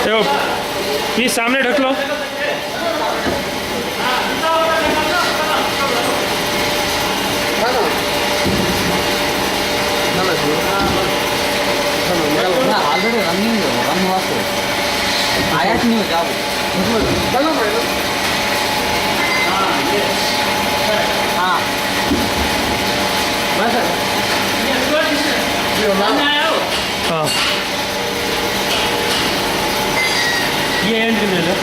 देखो ये सामने ढक लो। ऑलरेडी रनिंग रन हुआ तो आया कि नहीं जाओ चलो भाई हाँ बस हाँ ये एंड ले लो।